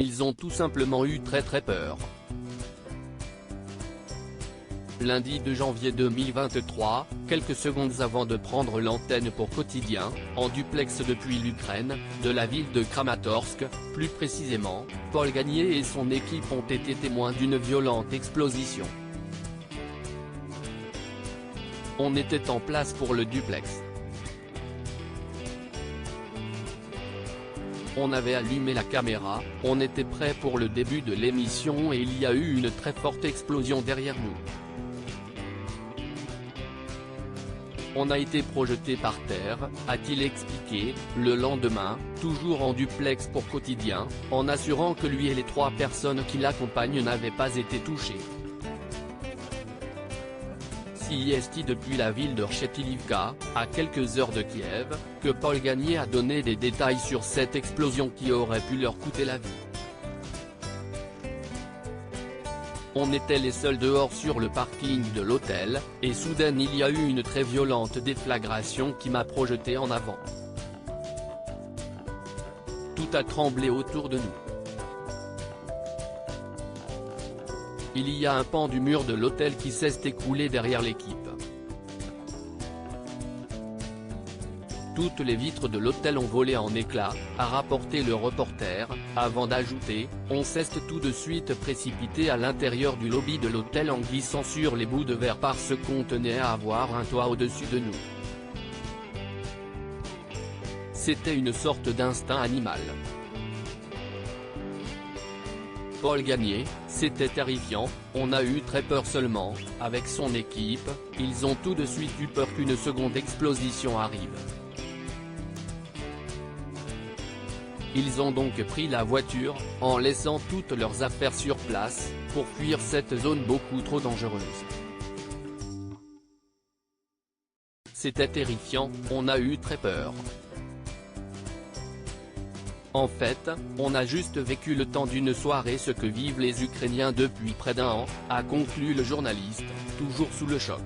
ils ont tout simplement eu très peur. Lundi 2 janvier 2023, quelques secondes avant de prendre l'antenne pour Quotidien, en duplex depuis l'Ukraine, de la ville de Kramatorsk, plus précisément, Paul Gagné et son équipe ont été témoins d'une violente explosion. On était en place pour le duplex. On avait allumé la caméra, on était prêt pour le début de l'émission et il y a eu une très forte explosion derrière nous. On a été projeté par terre, a-t-il expliqué, le lendemain, toujours en duplex pour Quotidien, en assurant que lui et les 3 personnes qui l'accompagnent n'avaient pas été touchés. C'est depuis la ville de Rchetilivka, à quelques heures de Kiev, que Paul Gagné a donné des détails sur cette explosion qui aurait pu leur coûter la vie. On était les seuls dehors sur le parking de l'hôtel, et soudain il y a eu une très violente déflagration qui m'a projeté en avant. Tout a tremblé autour de nous. Il y a un pan du mur de l'hôtel qui s'est écroulé derrière l'équipe. Toutes les vitres de l'hôtel ont volé en éclats, a rapporté le reporter, avant d'ajouter, on s'est tout de suite précipité à l'intérieur du lobby de l'hôtel en glissant sur les bouts de verre parce qu'on tenait à avoir un toit au-dessus de nous. C'était une sorte d'instinct animal. Paul Gagné, c'était terrifiant, on a eu très peur seulement, avec son équipe, ils ont tout de suite eu peur qu'une seconde explosion arrive. Ils ont donc pris la voiture, en laissant toutes leurs affaires sur place, pour fuir cette zone beaucoup trop dangereuse. C'était terrifiant, on a eu très peur. En fait, on a juste vécu le temps d'une soirée ce que vivent les Ukrainiens depuis près d'1 an, a conclu le journaliste, toujours sous le choc.